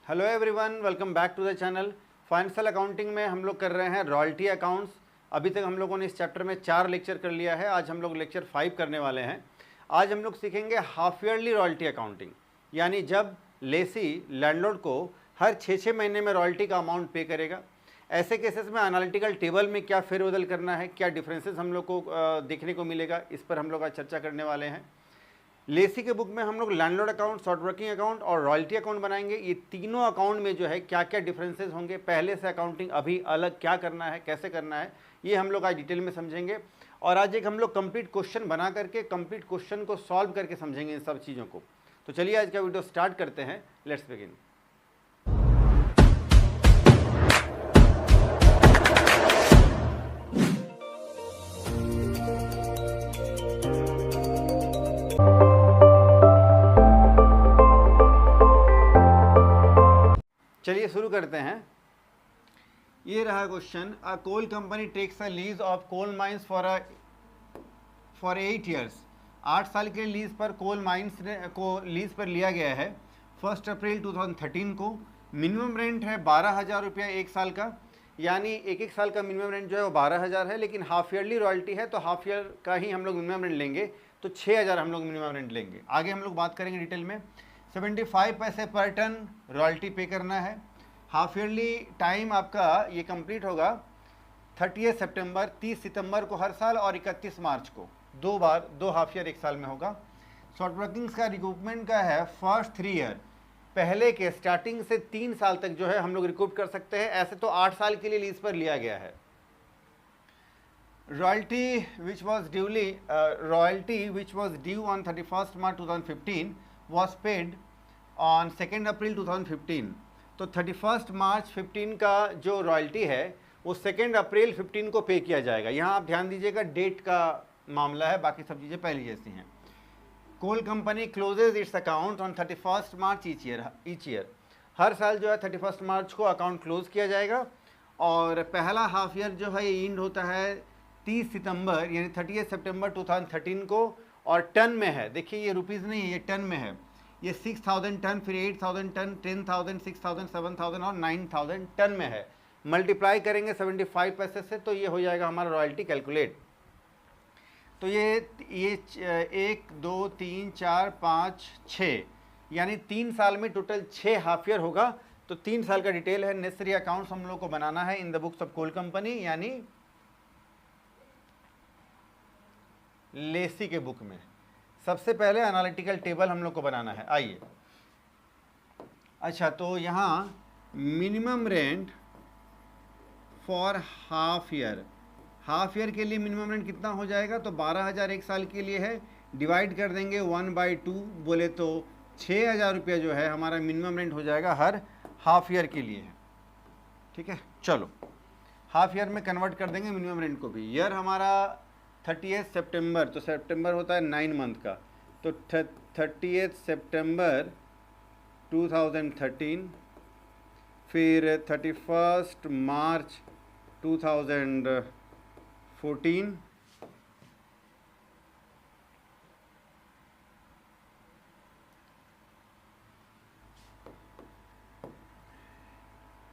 Hello everyone, welcome back to the channel. Financial accounting में हम लोग कर रहे हैं रॉयल्टी अकाउंट्स। अभी तक हम लोगों ने इस चैप्टर में 4 लेक्चर कर लिया है। आज हम लोग लेक्चर 5 करने वाले हैं। आज हम लोग सीखेंगे हाफ ईयरली रॉयल्टी अकाउंटिंग, यानी जब लेसी लैंडलॉर्ड को हर 6 महीने में रॉयल्टी का अमाउंट पे करेगा। ऐसे केसेस में एनालिटिकल टेबल में क्या फेरबदल करना है, क्या डिफरेंसेस हम लोग को देखने को मिलेगा, इस पर हम लोग आज चर्चा करने वाले हैं। लेसी के बुक में हम लोग landlord account, short working account और रॉयल्टी अकाउंट बनाएंगे। ये तीनों अकाउंट में जो है क्या क्या डिफरेंसेस होंगे, पहले से अकाउंटिंग अभी अलग क्या करना है, कैसे करना है, ये हम लोग आज डिटेल में समझेंगे। और आज एक हम लोग कंप्लीट क्वेश्चन बना करके कंप्लीट क्वेश्चन को सॉल्व करके समझेंगे इन सब चीज़ों को। तो चलिए आज का वीडियो स्टार्ट करते हैं। Let's begin. चलिए शुरू करते हैं। ये रहा question. A coal company takes a lease of coal mines for 8 years. 8 साल के लीज पर कोल माइंस को लीज पर लिया गया है 1 अप्रैल 2013 को। मिनिमम रेंट है 12,000 रुपया एक साल का, यानी एक साल का मिनिमम रेंट जो है वो 12,000 है। लेकिन हाफ ईयरली रॉयल्टी है तो हाफ ईयर का ही हम लोग मिनिमम रेंट लेंगे, तो 6,000 हम लोग मिनिमम रेंट लेंगे। आगे हम लोग बात करेंगे डिटेल में। 75 पैसे पर टन रॉयल्टी पे करना है। हाफ ईयरली टाइम आपका ये कंप्लीट होगा 30 सितंबर, 30 सितंबर को हर साल और 31 मार्च को। दो बार, 2 हाफ ईयर एक साल में होगा। शॉर्ट वर्किंग्स का रिकूपमेंट का है फर्स्ट 3 ईयर, पहले के स्टार्टिंग से 3 साल तक जो है हम लोग रिकूप कर सकते हैं। ऐसे तो 8 साल के लिए लीज पर लिया गया है। Royalty which was due on 31 March 2015 was paid on 2 अप्रैल 2015। तो 31 मार्च 15 का जो रॉयल्टी है वो 2 अप्रैल 15 को पे किया जाएगा। यहाँ आप ध्यान दीजिएगा, डेट का मामला है, बाकी सब चीज़ें पहले जैसी हैं। Coal company closes its account on 31 March each year. हर साल जो है 31 मार्च को अकाउंट क्लोज किया जाएगा। और पहला हाफ ईयर जो है ये एंड होता है 30 सितंबर यानी 30 सितंबर 2013 को। और टन में है, देखिए ये रुपीज़ नहीं है, ये टन में है। ये 6,000 टन, फिर 8,000 टन, 10,000, 6,000, 7,000 और 9,000 टन में है। मल्टीप्लाई करेंगे 75 पैसे से तो ये हो जाएगा हमारा रॉयल्टी कैलकुलेट। तो ये 1 2 3 4 5 6 यानी 3 साल में टोटल 6 हाफ ईयर होगा। तो 3 साल का डिटेल है। नेसेसरी अकाउंट्स हम लोग को बनाना है in the books of coal company, यानी लेसी के बुक में। सबसे पहले एनालिटिकल टेबल हम लोग को बनाना है। आइए, अच्छा तो यहाँ minimum rent for half year, half year के लिए मिनिमम रेंट कितना हो जाएगा, तो 12,000 एक साल के लिए है। डिवाइड कर देंगे 1/2, बोले तो 6,000 रुपया जो है हमारा मिनिमम रेंट हो जाएगा हर हाफ ईयर के लिए। ठीक है, चलो हाफ ईयर में कन्वर्ट कर देंगे मिनिमम रेंट को भी। ईयर हमारा 30 सितंबर, तो सितंबर होता है 9 मंथ का, तो 30 सितंबर 2013, फिर 31 मार्च 2014,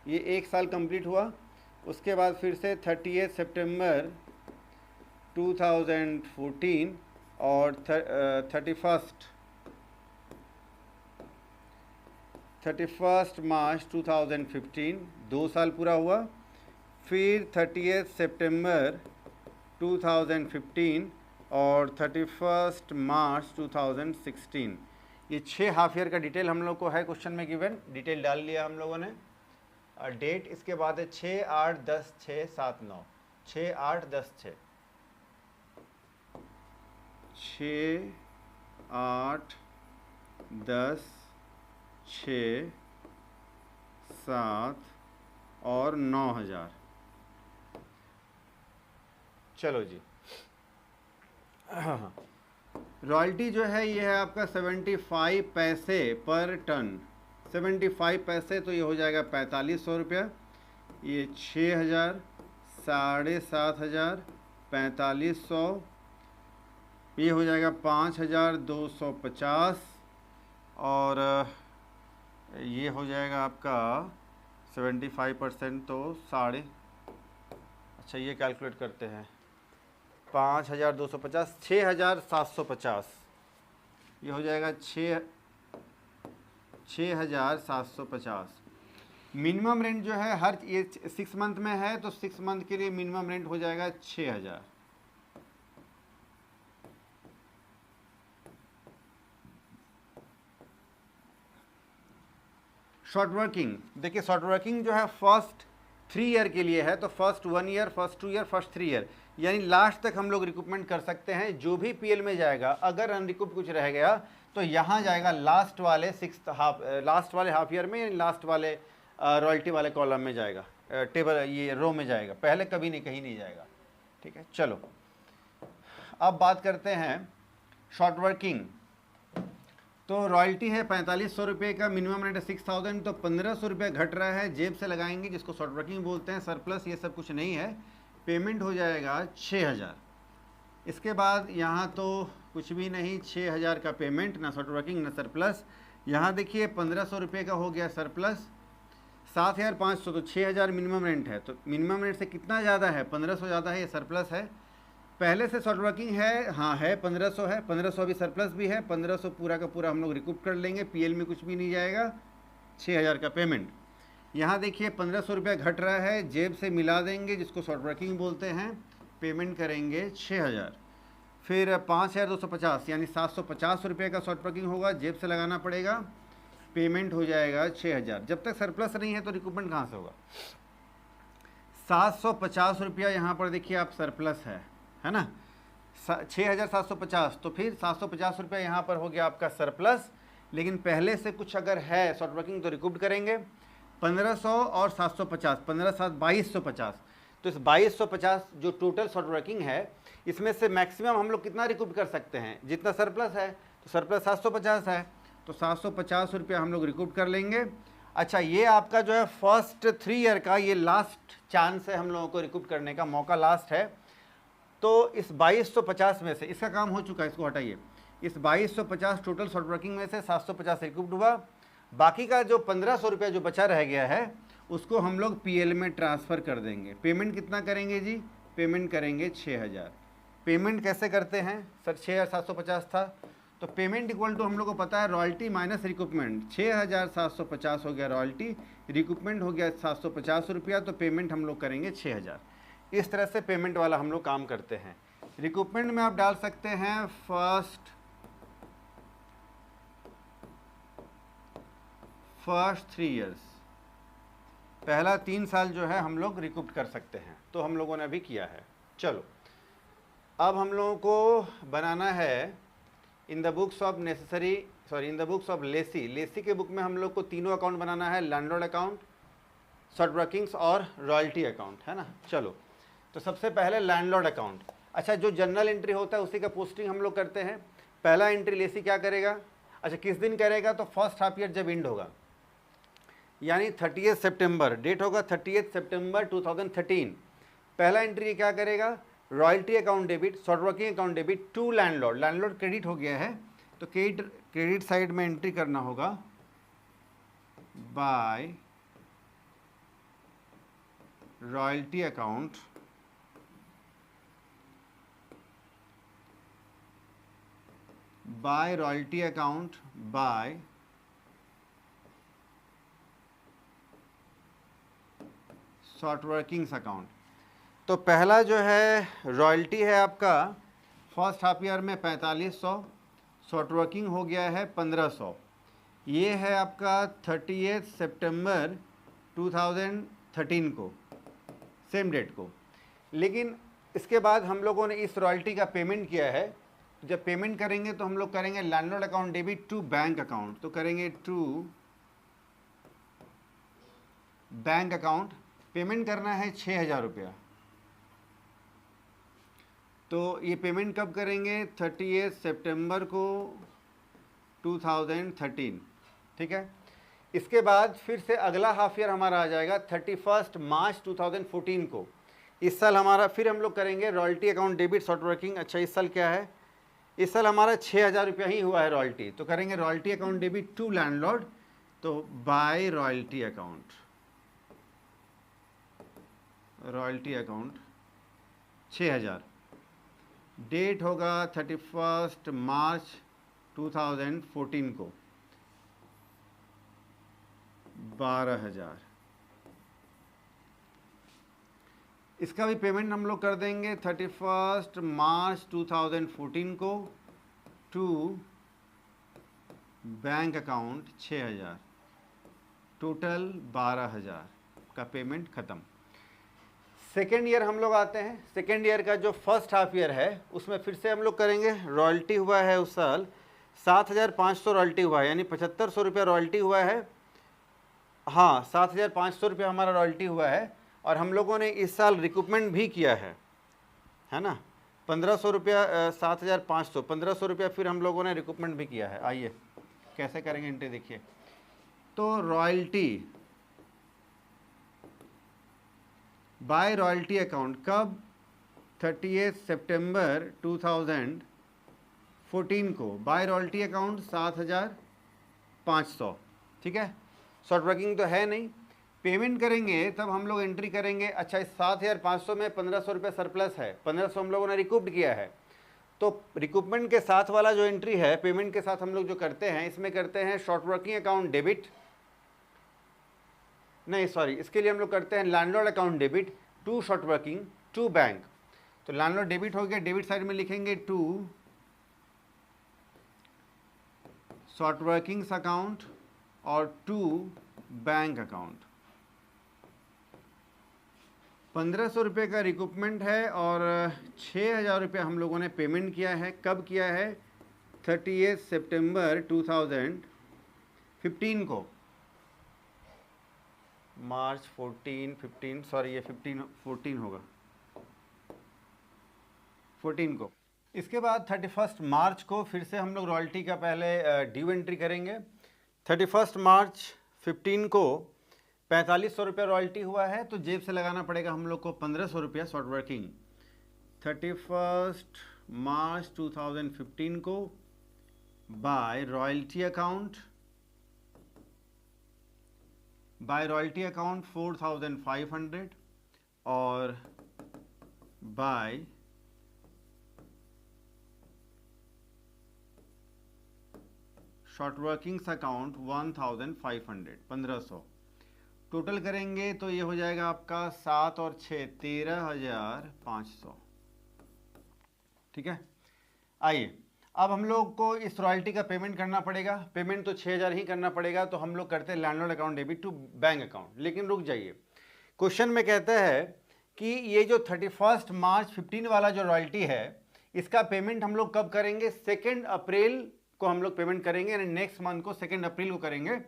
ये एक साल कंप्लीट हुआ। उसके बाद फिर से 30 सितंबर 2014 और 31 मार्च 2015, 2 साल पूरा हुआ। फिर 30 सितंबर 2015 और 31 मार्च 2016। ये 6 हाफ ईयर का डिटेल हम लोग को है क्वेश्चन में गिवन, डिटेल डाल लिया हम लोगों ने। और डेट इसके बाद है 6 8 10 6 7 9, 6 8 10 6 6 8 10 6 7 और 9,000। चलो जी, रॉयल्टी जो है ये है आपका 75 पैसे पर टन। 75 पैसे तो ये हो जाएगा 4,500 रुपया। ये 6,000, 7,500, 4,500, ये हो जाएगा 5,250 और ये हो जाएगा आपका 75%, तो साढ़े, अच्छा ये कैलकुलेट करते हैं, 5250, 6750, ये हो जाएगा 6750। मिनिमम रेंट जो है हर ये 6 मंथ में है, तो 6 मंथ के लिए मिनिमम रेंट हो जाएगा 6000। शॉर्ट वर्किंग, देखिए शॉर्ट वर्किंग जो है फर्स्ट 3 ईयर के लिए है, तो first 1 year, first 2 year, first 3 year, यानी लास्ट तक हम लोग रिक्रूटमेंट कर सकते हैं। जो भी पीएल में जाएगा, अगर अनरिक्रूट कुछ रह गया तो यहाँ जाएगा लास्ट वाले लास्ट वाले हाफ ईयर में, यानी लास्ट वाले रॉयल्टी वाले कॉलम में जाएगा, टेबल ये रो में जाएगा, पहले कभी नहीं, कहीं नहीं जाएगा। ठीक है, चलो अब बात करते हैं शॉर्ट वर्किंग। तो रॉयल्टी है 4500 रुपये का, मिनिमम रेट है 6000, तो 1500 रुपये घट रहा है, जेब से लगाएंगे, जिसको शॉर्ट वर्किंग बोलते हैं। सरप्लस ये सब कुछ नहीं है, पेमेंट हो जाएगा 6000। इसके बाद यहाँ तो कुछ भी नहीं, 6000 का पेमेंट, ना शॉर्ट वर्किंग ना सरप्लस। यहाँ देखिए 1500 रुपये का हो गया सरप्लस, 7500, तो 6000 मिनिमम रेंट है, तो मिनिमम रेंट से कितना ज़्यादा है, 1500 ज़्यादा है, ये सरप्लस है। पहले से शॉर्ट वर्किंग है, हाँ है, 1500 है, 1500 अभी सरप्लस भी है, 1500 पूरा का पूरा हम लोग रिकूप कर लेंगे, पीएल में कुछ भी नहीं जाएगा, 6000 का पेमेंट। यहाँ देखिए 1500 रुपया घट रहा है, जेब से मिला देंगे, जिसको शॉर्ट वर्किंग बोलते हैं, पेमेंट करेंगे 6000। फिर 5250, यानी 750 रुपये का शॉर्ट वर्किंग होगा, जेब से लगाना पड़ेगा, पेमेंट हो जाएगा 6000। जब तक सरप्लस नहीं है तो रिकूपमेंट कहाँ से होगा। 750 रुपया यहाँ पर देखिए आप सरप्लस है ना, 6750, तो फिर 750 रुपया यहाँ पर हो गया आपका सरप्लस। लेकिन पहले से कुछ अगर है शॉर्ट वर्किंग तो रिकूप करेंगे। 1500 और 750, 15 7 2250, तो इस 2250 जो टोटल शॉर्ट वर्किंग है, इसमें से मैक्सिमम हम लोग कितना रिकूप कर सकते हैं, जितना सरप्लस है, तो सरप्लस 750 है, तो 750 रुपया हम लोग रिकूप कर लेंगे। अच्छा, ये आपका जो है फर्स्ट 3 ईयर का ये लास्ट चांस है हम लोगों को रिकूप करने का, मौका लास्ट है। तो इस 2250 में से इसका काम हो चुका है, इसको हटाइए, इस 2250 टोटल शॉर्ट वर्किंग में से 750 रिकूप्ड हुआ, बाकी का जो 1500 रुपया जो बचा रह गया है उसको हम लोग पीएल में ट्रांसफ़र कर देंगे। पेमेंट कितना करेंगे जी, पेमेंट करेंगे 6000। पेमेंट कैसे करते हैं सर, 6750 था, तो पेमेंट इक्वल टू हम लोग को पता है रॉयल्टी माइनस रिकूपमेंट, 6750 हो गया रॉयल्टी, रिकूपमेंट हो गया 750 रुपया, तो पेमेंट हम लोग करेंगे 6000। इस तरह से पेमेंट वाला हम लोग काम करते हैं। रिकूपमेंट में आप डाल सकते हैं फर्स्ट 3 इयर्स, पहला 3 साल जो है हम लोग रिकूप कर सकते हैं, तो हम लोगों ने अभी किया है। चलो अब हम लोगों को बनाना है in the books of in the books of Lesi के बुक में हम लोग को तीनों अकाउंट बनाना है, लैंडलॉर्ड अकाउंट, शॉर्ट वर्किंग्स और रॉयल्टी अकाउंट, है ना। चलो तो सबसे पहले लैंडलॉर्ड अकाउंट। अच्छा, जो जनरल एंट्री होता है उसी का पोस्टिंग हम लोग करते हैं। पहला एंट्री लेसी क्या करेगा, अच्छा किस दिन करेगा, तो फर्स्ट हाफ ईयर जब एंड होगा, यानी 30 सितंबर, डेट होगा 30 सितंबर 2013। पहला एंट्री क्या करेगा, royalty account debit, short working account debit to landlord, landlord credit हो गया है, तो क्रेडिट साइड में एंट्री करना होगा by royalty account by royalty account by short workings account. तो पहला जो है रॉयल्टी है आपका फर्स्ट हाफ ईयर में 4500, शॉर्ट वर्किंग हो गया है 1500, ये है आपका 30 सितंबर 2013 को, सेम डेट को। लेकिन इसके बाद हम लोगों ने इस रॉयल्टी का पेमेंट किया है, जब पेमेंट करेंगे तो हम लोग करेंगे landlord account debit to bank account, तो करेंगे टू बैंक अकाउंट, पेमेंट करना है 6000 रुपया। तो ये पेमेंट कब करेंगे, 30 सितंबर को 2013, ठीक है। इसके बाद फिर से अगला हाफ ईयर हमारा आ जाएगा 31 मार्च 2014 को। इस साल हमारा फिर हम लोग करेंगे royalty account debit short working. अच्छा, इस साल क्या है, इस साल हमारा 6000 रुपया ही हुआ है रॉयल्टी, तो करेंगे royalty account debit to landlord तो by royalty account, royalty account 6000, date होगा 31 मार्च 2014 को 12,000। इसका भी पेमेंट हम लोग कर देंगे 31 मार्च 2014 को टू बैंक अकाउंट 6000, टोटल 12,000 का पेमेंट ख़त्म। सेकेंड ईयर हम लोग आते हैं। सेकेंड ईयर का जो फर्स्ट हाफ ईयर है उसमें फिर से हम लोग करेंगे। रॉयल्टी हुआ है उस साल 7,500 रॉयल्टी हुआ है, यानी 7,500 रुपया रॉयल्टी हुआ है। हाँ, 7,500 रुपया हमारा रॉयल्टी हुआ है। और हम लोगों ने इस साल रिकूपमेंट भी किया है ना, 1,500 रुपया, 7,500, 1,500 रुपया फिर हम लोगों ने रिकूपमेंट भी किया है। आइए कैसे करेंगे एंट्री देखिए। तो रॉयल्टी बाय रॉयल्टी अकाउंट कब, 30 सितंबर 2014 को बाय रॉयल्टी अकाउंट 7,500। ठीक है, शॉर्ट वर्किंग तो है नहीं, पेमेंट करेंगे तब हम लोग एंट्री करेंगे। अच्छा, इस 7,500 में 1,500 रुपये सरप्लस है, 1,500 हम लोगों ने रिकूप्ड किया है। तो रिकूपमेंट के साथ वाला जो एंट्री है, पेमेंट के साथ हम लोग जो करते हैं, इसमें करते हैं शॉर्ट वर्किंग अकाउंट डेबिट, नहीं सॉरी, इसके लिए हम लोग करते हैं landlord account debit to short working to bank. तो लैंडलॉर्ड डेबिट हो गया, डेबिट साइड में लिखेंगे टू शॉर्ट वर्किंग्स अकाउंट और टू बैंक अकाउंट। 1,500 रुपये का रिकूपमेंट है और 6,000 रुपये हम लोगों ने पेमेंट किया है। कब किया है, 30 सितंबर 2015 को, मार्च 14 सॉरी ये 14 होगा, 14 को। इसके बाद 31 मार्च को फिर से हम लोग रॉयल्टी का पहले ड्यू एंट्री करेंगे। 31 मार्च 15 को 4,500 रुपया रॉयल्टी हुआ है, तो जेब से लगाना पड़ेगा हम लोग को 1,500 रुपया शॉर्ट वर्किंग। 31 मार्च 2015 को बाय रॉयल्टी अकाउंट 4,500 और by short workings account 1,500, 1,500 total करेंगे तो ये हो जाएगा आपका 7 और 6 13,500। ठीक है, आइए अब हम लोग को इस रॉयल्टी का पेमेंट करना पड़ेगा। पेमेंट तो 6,000 ही करना पड़ेगा, तो हम लोग करते हैं landlord account debit to bank account. लेकिन रुक जाइए, क्वेश्चन में कहता है कि ये जो 31 मार्च 15 वाला जो रॉयल्टी है, इसका पेमेंट हम लोग कब करेंगे, 2 अप्रैल को हम लोग पेमेंट करेंगे, यानी नेक्स्ट मंथ को 2 अप्रैल को करेंगे।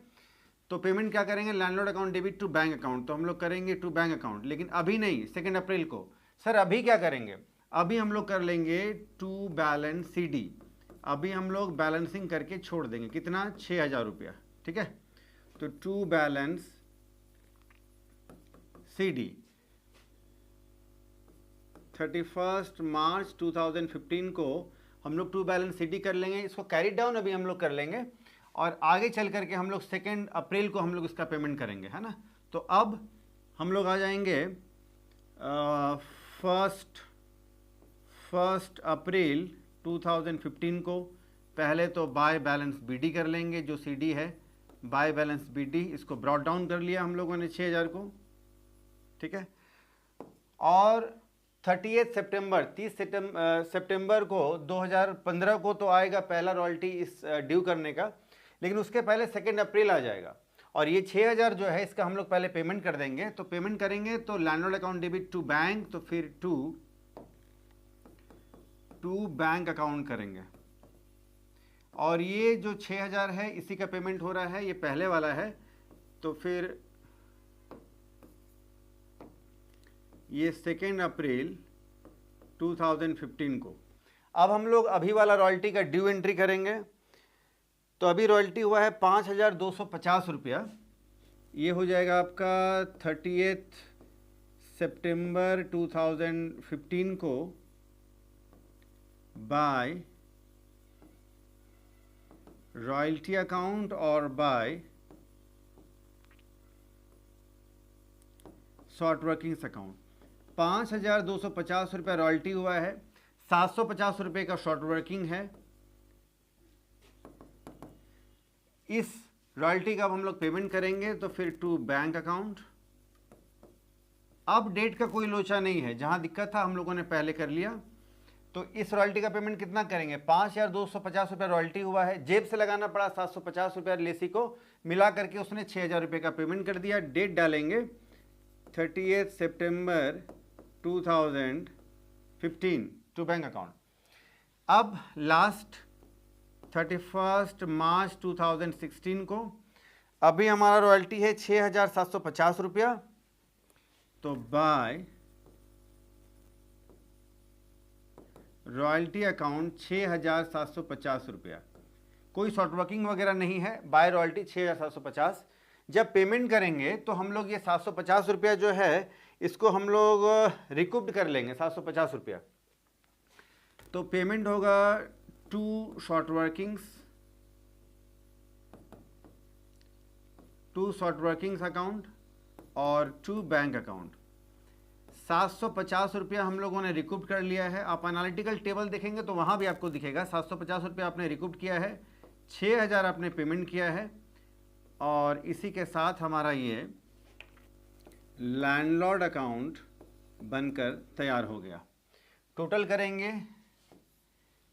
तो पेमेंट क्या करेंगे, landlord account debit to bank account, तो हम लोग करेंगे टू बैंक अकाउंट, लेकिन अभी नहीं, 2 अप्रैल को। सर अभी क्या करेंगे, अभी हम लोग कर लेंगे टू बैलेंस CD। अभी हम लोग बैलेंसिंग करके छोड़ देंगे, कितना, 6,000 रुपया। ठीक है, तो टू बैलेंस CD 31 मार्च 2015 को हम लोग टू बैलेंस CD कर लेंगे। इसको कैरी डाउन अभी हम लोग कर लेंगे और आगे चल करके हम लोग 2 अप्रैल को हम लोग इसका पेमेंट करेंगे, है ना। तो अब हम लोग आ जाएंगे 1 अप्रैल 2015 को। पहले तो बाय बैलेंस BD कर लेंगे, जो CD है बाय बैलेंस BD, इसको ब्रॉट डाउन कर लिया हम लोगों ने 6,000 को। ठीक है, और 30 सितंबर 30 सितंबर को 2015 को तो आएगा पहला रॉयल्टी इस ड्यू करने का, लेकिन उसके पहले 2 अप्रैल आ जाएगा। और ये 6,000 जो है इसका हम लोग पहले पेमेंट कर देंगे। तो पेमेंट करेंगे तो landlord account debit to bank, तो फिर टू बैंक अकाउंट करेंगे। और ये जो 6,000 है इसी का पेमेंट हो रहा है, ये पहले वाला है, तो फिर ये 2 अप्रैल 2015 को। अब हम लोग अभी वाला रॉयल्टी का ड्यू एंट्री करेंगे। तो अभी रॉयल्टी हुआ है 5,250 रुपया, ये हो जाएगा आपका 30 सितंबर 2015 को बाय रॉयल्टी अकाउंट और बाय शॉर्ट वर्किंग्स अकाउंट, 5,250 रुपये रॉयल्टी हुआ है, 750 रुपये का शॉर्ट वर्किंग है। इस रॉयल्टी का अब हम लोग पेमेंट करेंगे तो फिर टू बैंक अकाउंट। अब डेट का कोई लोचा नहीं है, जहां दिक्कत था हम लोगों ने पहले कर लिया। तो इस रॉयल्टी का पेमेंट कितना करेंगे, 5,250 रुपये रॉयल्टी हुआ है, जेब से लगाना पड़ा 750 रुपये लेसी को, मिला करके उसने 6,000 रुपये का पेमेंट कर दिया। डेट डालेंगे 30 सितंबर 2015 टू बैंक अकाउंट। अब लास्ट 31 मार्च 2016 को अभी हमारा रॉयल्टी है 6,750 रुपया। तो बाय रॉयल्टी अकाउंट 6,750 रुपया, कोई शॉर्ट वर्किंग वगैरह नहीं है, बाय रॉयल्टी 6,750। जब पेमेंट करेंगे तो हम लोग ये 750 रुपया जो है इसको हम लोग रिकूप्ड कर लेंगे, 750 रुपया। तो पेमेंट होगा टू शॉर्ट वर्किंग्स अकाउंट और टू बैंक अकाउंट। 750 रुपया हम लोगों ने रिकूप कर लिया है। आप एनालिटिकल टेबल देखेंगे तो वहाँ भी आपको दिखेगा 750 रुपया आपने रिकूप किया है, 6,000 आपने पेमेंट किया है, और इसी के साथ हमारा ये लैंडलॉर्ड अकाउंट बनकर तैयार हो गया। टोटल करेंगे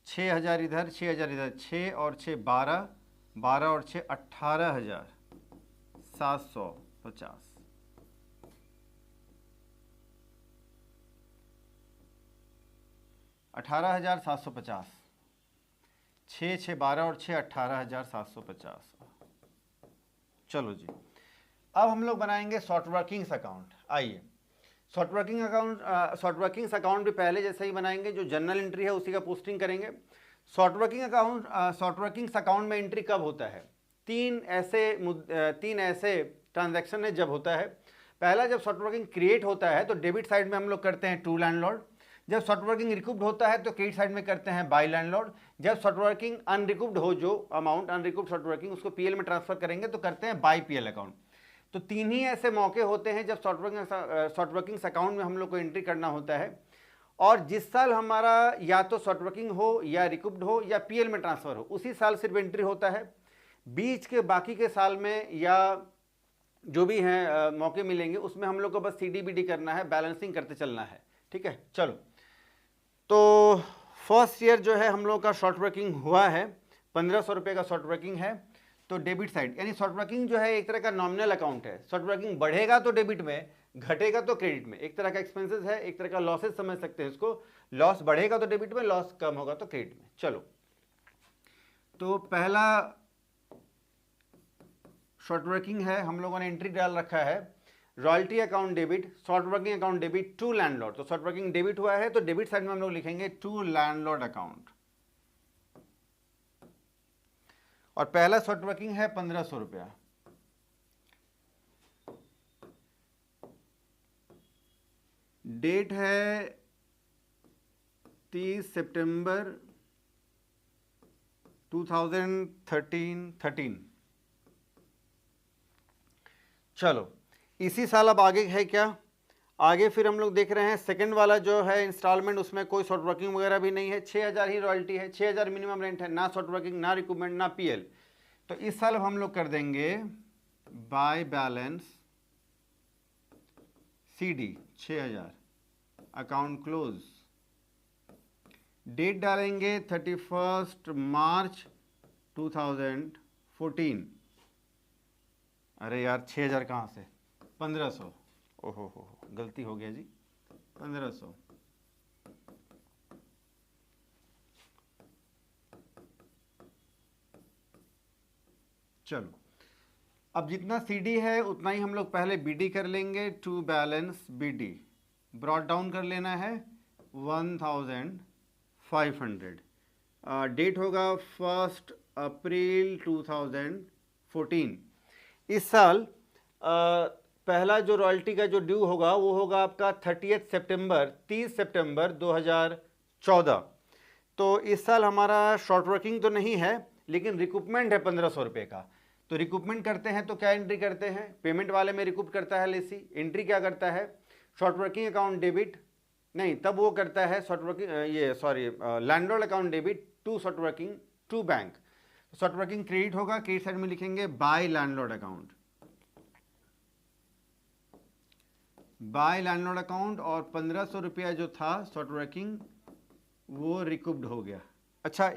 6,000 इधर, 6,000 इधर, 6 और 6 12, 12 और 6 18,750। 18,750, 6 6 12 और 6 18,750। चलो जी, अब हम लोग बनाएंगे शॉर्ट वर्किंग्स अकाउंट। आइए, शॉर्ट वर्किंग्स अकाउंट भी पहले जैसे ही बनाएंगे, जो जनरल एंट्री है उसी का पोस्टिंग करेंगे। शॉर्ट वर्किंग्स अकाउंट में एंट्री कब होता है, तीन ऐसे ट्रांजैक्शन है जब होता है। पहला, जब शॉर्ट वर्किंग क्रिएट होता है तो डेबिट साइड में हम लोग करते हैं टू लैंडलॉर्ड। जब शॉर्ट वर्किंग रिकूप्ड होता है तो क्रेडिट साइड में करते हैं बाय लैंडलॉर्ड। जब शॉर्ट वर्किंग अनरिकूप्ड हो, जो अमाउंट अनरिकूप्ड शॉर्ट वर्किंग उसको पीएल में ट्रांसफर करेंगे तो करते हैं बाय पीएल अकाउंट। तो तीन ही ऐसे मौके होते हैं जब शॉर्ट वर्किंग्स अकाउंट में हम लोग को एंट्री करना होता है। और जिस साल हमारा या तो शॉर्ट वर्किंग हो या रिकूप्ड हो या पीएल में ट्रांसफर हो, उसी साल सिर्फ एंट्री होता है। बीच के बाकी के साल में या जो भी हैं मौके मिलेंगे उसमें हम लोग को बस सीडीबीडी करना है, बैलेंसिंग करते चलना है। ठीक है, चलो। तो फर्स्ट ईयर जो है हम लोग का शॉर्ट वर्किंग हुआ है, 1,500 रुपये का शॉर्ट वर्किंग है। तो डेबिट साइड, यानी शॉर्ट वर्किंग जो है एक तरह का नॉमिनल अकाउंट है। शॉर्ट वर्किंग बढ़ेगा तो डेबिट में, घटेगा तो क्रेडिट में। एक तरह का एक्सपेंसेस है, एक तरह का लॉसेस समझ सकते हैं इसको। लॉस बढ़ेगा तो डेबिट में, लॉस कम होगा तो क्रेडिट में। चलो, तो पहला शॉर्ट वर्किंग है, हम लोगों ने एंट्री डाल रखा है royalty account debit, short working account debit to landlord. तो शॉर्ट वर्किंग डेबिट हुआ है तो डेबिट साइड में हम लोग लिखेंगे टू लैंडलॉर्ड अकाउंट। और पहला शॉर्ट वर्किंग है 1,500 रुपया। डेट है 30 सितंबर 2013। चलो, इसी साल अब आगे है क्या, आगे फिर हम लोग देख रहे हैं सेकंड वाला जो है इंस्टॉलमेंट, उसमें कोई शॉर्ट वर्किंग वगैरह भी नहीं है। 6,000 ही रॉयल्टी है, 6,000 मिनिमम रेंट है, ना शॉर्ट वर्किंग, ना रिक्रूटमेंट, ना पीएल। तो इस साल हम लोग कर देंगे by balance CD 6,000, account close. Date डालेंगे 31 मार्च 2014। अरे यार 6,000 कहाँ से, 1,500। ओहो हो, गलती हो गया जी, 1,500। चलो, अब जितना सीडी है उतना ही हम लोग पहले बीडी कर लेंगे। To balance BD brought down कर लेना है 1,500। डेट होगा 1 अप्रैल 2014। इस साल पहला जो रॉयल्टी का जो ड्यू होगा वो होगा आपका 30 सितंबर 2014। तो इस साल हमारा शॉर्ट वर्किंग तो नहीं है, लेकिन रिकूपमेंट है 1,500 रुपये का। तो रिकूपमेंट करते हैं तो क्या एंट्री करते हैं, पेमेंट वाले में रिकूप करता है लेसी, एंट्री क्या करता है, शॉर्ट वर्किंग अकाउंट डेबिट, नहीं तब वो करता है short working landlord account debit to short working to bank. Short working credit होगा, क्रेडिट साइड में लिखेंगे by landlord account, by landlord account, और 1500 रुपया जो था शॉर्ट वर्किंग वो रिकूप्ड हो गया। अच्छा,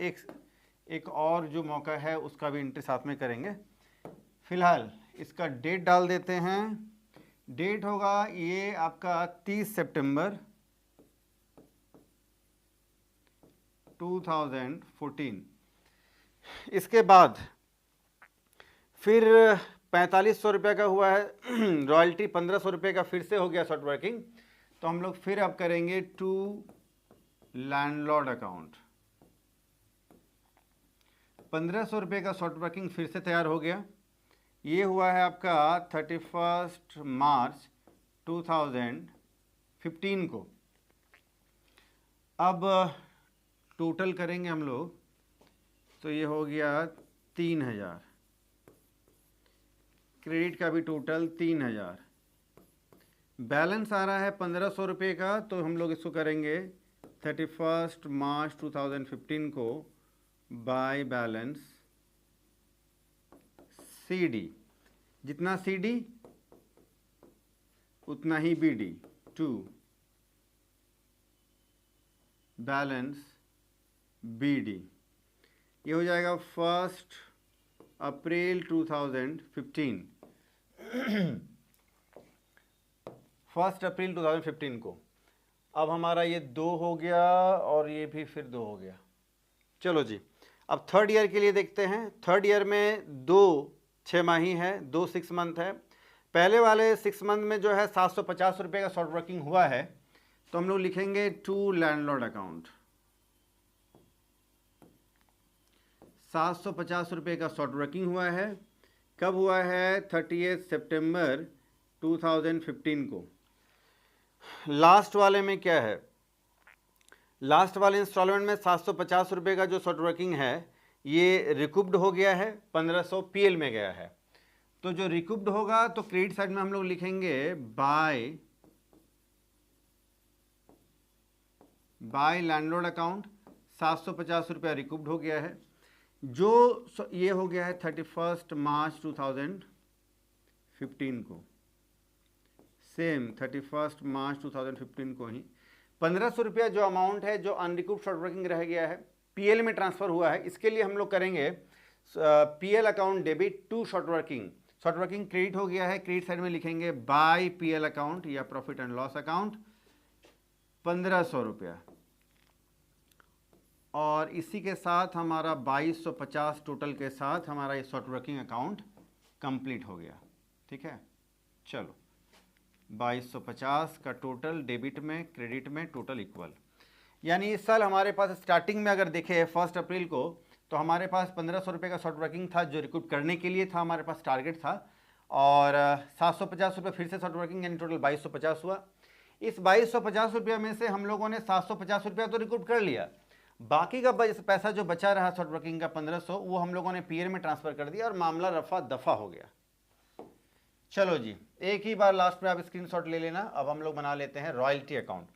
एक और जो मौका है उसका भी एंट्री साथ में करेंगे। फिलहाल इसका डेट डाल देते हैं, डेट होगा ये आपका 30 सितंबर 2014। इसके बाद फिर 4500 रुपये का हुआ है रॉयल्टी, 1500 रुपये का फिर से हो गया शॉर्ट वर्किंग, तो हम लोग फिर अब करेंगे टू लैंडलॉर्ड अकाउंट। 1500 रुपये का शॉर्ट वर्किंग फिर से तैयार हो गया, ये हुआ है आपका 31 मार्च 2015 को। अब टोटल करेंगे हम लोग तो ये हो गया 3000, क्रेडिट का भी टोटल 3000, बैलेंस आ रहा है 1500 रुपये का, तो हम लोग इसको करेंगे 31 मार्च 2015 को बाय बैलेंस CD, जितना CD उतना ही BD टू बैलेंस BD। ये हो जाएगा 1 अप्रैल 2015 1 अप्रैल 2015 को। अब हमारा ये 2 हो गया और ये भी फिर 2 हो गया। चलो जी, अब थर्ड ईयर के लिए देखते हैं। थर्ड ईयर में 2 6 माही है, 2 6 मंथ है। पहले वाले 6 मंथ में जो है 750 रुपये का शॉर्ट वर्किंग हुआ है, तो हम लोग लिखेंगे टू लैंडलॉर्ड अकाउंट, 750 रुपये का शॉर्ट वर्किंग हुआ है। कब हुआ है, 30 सितंबर 2015 को। लास्ट वाले में क्या है, लास्ट वाले इंस्टॉलमेंट में 750 रुपये का जो शॉर्ट वर्किंग है ये रिकूप्ड हो गया है, 1500 PL में गया है। तो जो रिकूप्ड होगा तो क्रेडिट साइड में हम लोग लिखेंगे बाय लैंडलॉर्ड अकाउंट, 750 रुपया रिकूप्ड हो गया है। जो ये हो गया है 31 मार्च 2015 को, सेम 31 मार्च 2015 को ही 1500 रुपया जो अमाउंट है जो अनरिकूप्ड शॉर्ट वर्किंग रह गया है PL में ट्रांसफ़र हुआ है, इसके लिए हम लोग करेंगे PL account debit to short working. Short working credit हो गया है, क्रेडिट साइड में लिखेंगे बाय PL अकाउंट या प्रॉफिट एंड लॉस अकाउंट 1500 रुपया, और इसी के साथ हमारा 2250 टोटल के साथ हमारा ये शॉर्ट वर्किंग अकाउंट कंप्लीट हो गया। ठीक है, चलो 2250 का टोटल डेबिट में क्रेडिट में टोटल इक्वल। यानी इस साल हमारे पास स्टार्टिंग में अगर देखें 1 अप्रैल को तो हमारे पास 1500 रुपये का शॉर्ट वर्किंग था जो रिकूप करने के लिए था, हमारे पास टारगेट था, और 750 रुपये फिर से शॉर्ट वर्किंग, यानी टोटल 2250 हुआ। इस 2250 रुपये में से हम लोगों ने 750 रुपया तो रिकूप कर लिया, बाकी का पैसा जो बचा रहा शॉर्ट वर्किंग का 1500 वो हम लोगों ने PL में ट्रांसफ़र कर दिया और मामला रफा दफा हो गया। चलो जी, एक ही बार लास्ट में आप स्क्रीनशॉट ले लेना। अब हम लोग बना लेते हैं रॉयल्टी अकाउंट।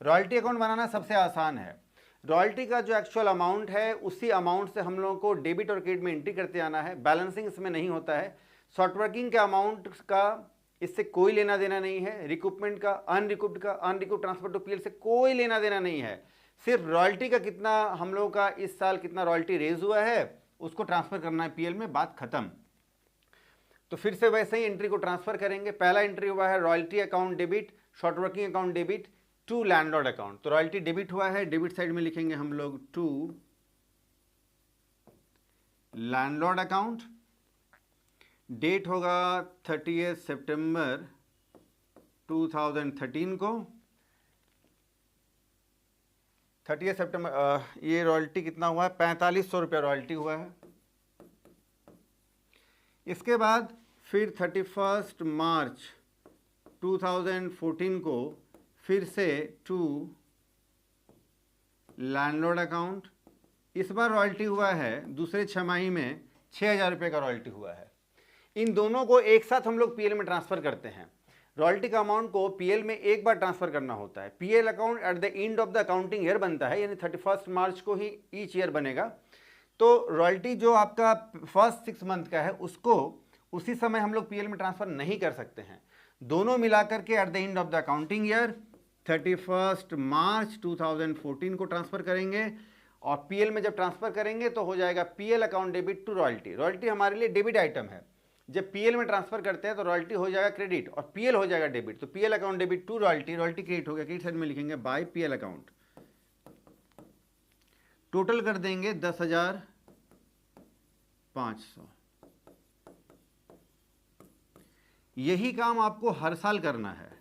रॉयल्टी अकाउंट बनाना सबसे आसान है। रॉयल्टी का जो एक्चुअल अमाउंट है उसी अमाउंट से हम लोगों को डेबिट और क्रेडिट में एंट्री करते आना है, बैलेंसिंग इसमें नहीं होता है। शॉर्ट वर्किंग के अमाउंट का इससे कोई लेना देना नहीं है, रिकूपमेंट का, अनरिकूप्ड ट्रांसफर टू PL से कोई लेना देना नहीं है। सिर्फ रॉयल्टी का कितना हम लोगों का इस साल कितना रॉयल्टी रेज हुआ है उसको ट्रांसफ़र करना है PL में, बात खत्म। तो फिर से वैसे ही एंट्री को ट्रांसफ़र करेंगे। पहला एंट्री हुआ है royalty account debit, short working account debit to landlord account. तो रॉयल्टी डेबिट हुआ है, डेबिट साइड में लिखेंगे हम लोग टू लैंडलॉर्ड अकाउंट। डेट होगा 30 सितंबर 2013 को। 30 सितंबर ये रॉयल्टी कितना हुआ है, 4500 रुपया रॉयल्टी हुआ है। इसके बाद फिर 31 मार्च 2014 को फिर से टू लैंडलॉर्ड अकाउंट। इस बार रॉयल्टी हुआ है दूसरे 6 माही में 6000 रुपये का रॉयल्टी हुआ है। इन दोनों को एक साथ हम लोग पीएल में ट्रांसफर करते हैं। रॉयल्टी का अमाउंट को पीएल में एक बार ट्रांसफर करना होता है। PL account at the end of the accounting year बनता है, यानी 31 मार्च को ही ईच ईयर बनेगा। तो रॉयल्टी जो आपका फर्स्ट 6 मंथ का है उसको उसी समय हम लोग पीएल में ट्रांसफर नहीं कर सकते हैं। दोनों मिलाकर के at the end of the accounting year 31 मार्च 2014 को ट्रांसफर करेंगे, और पीएल में जब ट्रांसफर करेंगे तो हो जाएगा PL account debit to royalty. Royalty हमारे लिए डेबिट आइटम है, जब पीएल में ट्रांसफर करते हैं तो रॉयल्टी हो जाएगा क्रेडिट और पीएल हो जाएगा डेबिट। तो PL account debit to royalty, royalty credit हो गया, क्रेडिट साइड में लिखेंगे बाय पीएल अकाउंट। टोटल कर देंगे 10,500। यही काम आपको हर साल करना है,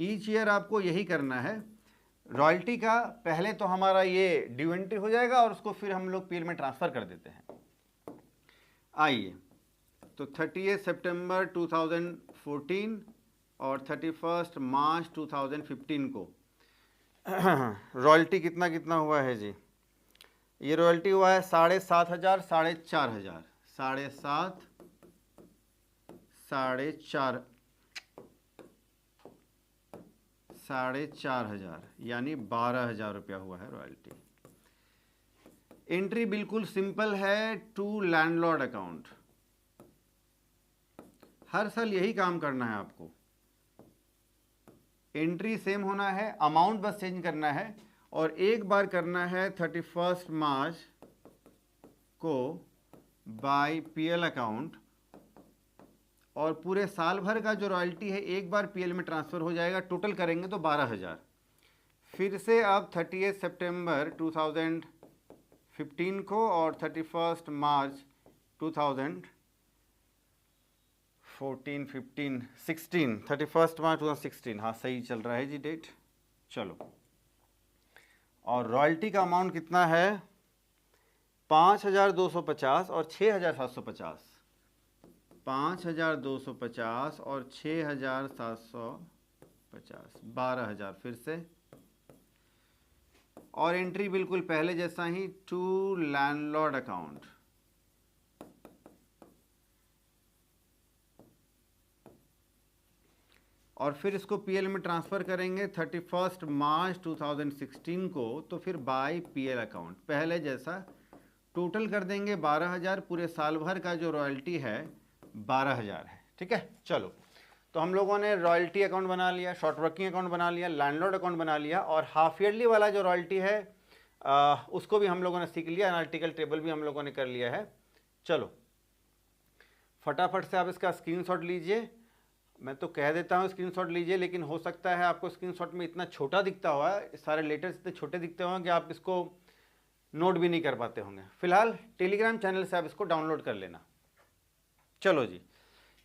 ईच ईयर आपको यही करना है। रॉयल्टी का पहले तो हमारा ये ड्यू एंट्री हो जाएगा और उसको फिर हम लोग पीएल में ट्रांसफर कर देते हैं। आइए, तो 30 सितंबर 2014 और 31 मार्च 2015 को रॉयल्टी कितना कितना हुआ है जी? ये रॉयल्टी हुआ है 7,500, 4,500, 7,500, 4,500, यानी 12,000 रुपया हुआ है रॉयल्टी। एंट्री बिल्कुल सिंपल है, टू लैंडलॉर्ड अकाउंट। हर साल यही काम करना है आपको, एंट्री सेम होना है, अमाउंट बस चेंज करना है, और एक बार करना है 31 मार्च को बाय पीएल अकाउंट, और पूरे साल भर का जो रॉयल्टी है एक बार पीएल में ट्रांसफर हो जाएगा। टोटल करेंगे तो 12,000। फिर से अब 30 सितंबर 2015 को और 31 मार्च 2014, 15, 16, 31 मार्च 2016, हाँ सही चल रहा है जी डेट। चलो, और रॉयल्टी का अमाउंट कितना है? 5,250 और 6,750। 5,250 और 6,750, 12,000 फिर से, और एंट्री बिल्कुल पहले जैसा ही, टू लैंडलॉर्ड अकाउंट। और फिर इसको पीएल में ट्रांसफ़र करेंगे 31 मार्च 2016 को, तो फिर बाय पीएल अकाउंट पहले जैसा टोटल कर देंगे 12,000। पूरे साल भर का जो रॉयल्टी है 12,000 है। ठीक है, चलो, तो हम लोगों ने रॉयल्टी अकाउंट बना लिया, शॉर्ट वर्किंग अकाउंट बना लिया, लैंडलॉर्ड अकाउंट बना लिया, और हाफ ईयरली वाला जो रॉयल्टी है उसको भी हम लोगों ने सीख लिया, एनालिटिकल टेबल भी हम लोगों ने कर लिया है। चलो, फटाफट से आप इसका स्क्रीनशॉट लीजिए। मैं तो कह देता हूँ स्क्रीनशॉट लीजिए, लेकिन हो सकता है आपको स्क्रीनशॉट में इतना छोटा दिखता हुआ, सारे लेटर्स इतने छोटे दिखते होंगे कि आप इसको नोट भी नहीं कर पाते होंगे। फिलहाल टेलीग्राम चैनल से आप इसको डाउनलोड कर लेना। चलो जी,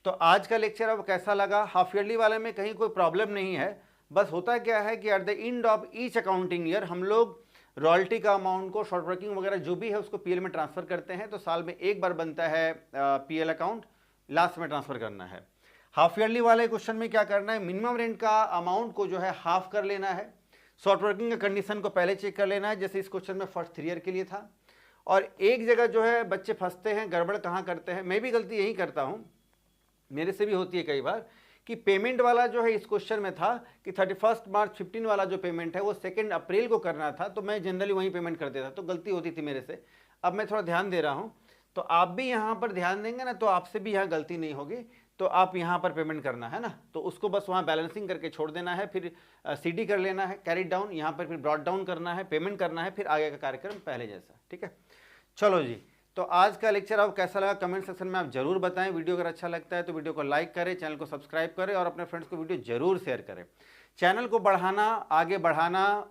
तो आज का लेक्चर अब कैसा लगा? हाफ ईयरली वाले में कहीं कोई प्रॉब्लम नहीं है, बस होता क्या है कि at the end of each accounting year हम लोग रॉयल्टी का अमाउंट को, शॉर्ट वर्किंग वगैरह जो भी है उसको पीएल में ट्रांसफर करते हैं। तो साल में एक बार बनता है पीएल अकाउंट, लास्ट में ट्रांसफर करना है। हाफ ईयरली वाले क्वेश्चन में क्या करना है? मिनिमम रेंट का अमाउंट को जो है हाफ कर लेना है, शॉर्ट वर्किंग का कंडीशन को पहले चेक कर लेना है, जैसे इस क्वेश्चन में फर्स्ट 3 ईयर के लिए था। और एक जगह जो है बच्चे फंसते हैं, गड़बड़ कहाँ करते हैं, मैं भी गलती यही करता हूँ, मेरे से भी होती है कई बार, कि पेमेंट वाला जो है इस क्वेश्चन में था कि 31 मार्च 15 वाला जो पेमेंट है वो 2 अप्रैल को करना था, तो मैं जनरली वहीं पेमेंट कर देता, तो गलती होती थी मेरे से। अब मैं थोड़ा ध्यान दे रहा हूँ, तो आप भी यहाँ पर ध्यान देंगे ना, तो आपसे भी यहाँ गलती नहीं होगी। तो आप यहाँ पर पेमेंट करना है ना, तो उसको बस वहाँ बैलेंसिंग करके छोड़ देना है, फिर सीडी कर लेना है, कैरी डाउन, यहाँ पर फिर ब्रॉट डाउन करना है, पेमेंट करना है, फिर आगे का कार्यक्रम पहले जैसा। ठीक है, चलो जी, तो आज का लेक्चर आपको कैसा लगा कमेंट सेक्शन में आप जरूर बताएं। वीडियो अगर अच्छा लगता है तो वीडियो को लाइक करें, चैनल को सब्सक्राइब करें, और अपने फ्रेंड्स को वीडियो जरूर शेयर करें। चैनल को बढ़ाना, आगे बढ़ाना,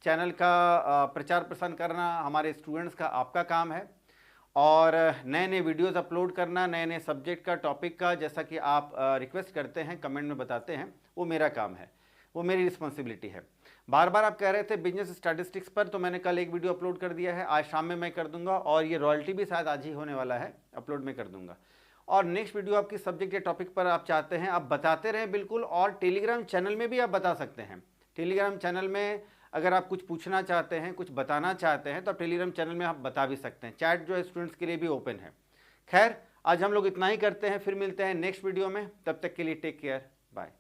चैनल का प्रचार प्रसार करना हमारे स्टूडेंट्स का, आपका काम है। और नए नए वीडियोस अपलोड करना, नए नए सब्जेक्ट का, टॉपिक का, जैसा कि आप रिक्वेस्ट करते हैं, कमेंट में बताते हैं, वो मेरा काम है, वो मेरी रिस्पॉन्सिबिलिटी है। बार बार आप कह रहे थे बिजनेस स्टैटिस्टिक्स पर, तो मैंने कल एक वीडियो अपलोड कर दिया है, आज शाम में मैं कर दूंगा, और ये रॉयल्टी भी शायद आज ही होने वाला है, अपलोड में कर दूंगा। और नेक्स्ट वीडियो आपकी सब्जेक्ट या टॉपिक पर आप चाहते हैं, आप बताते रहें बिल्कुल, और टेलीग्राम चैनल में भी आप बता सकते हैं। टेलीग्राम चैनल में अगर आप कुछ पूछना चाहते हैं, कुछ बताना चाहते हैं, तो आप टेलीग्राम चैनल में आप बता भी सकते हैं। चैट जो है स्टूडेंट्स के लिए भी ओपन है। खैर, आज हम लोग इतना ही करते हैं, फिर मिलते हैं नेक्स्ट वीडियो में। तब तक के लिए टेक केयर, बाय।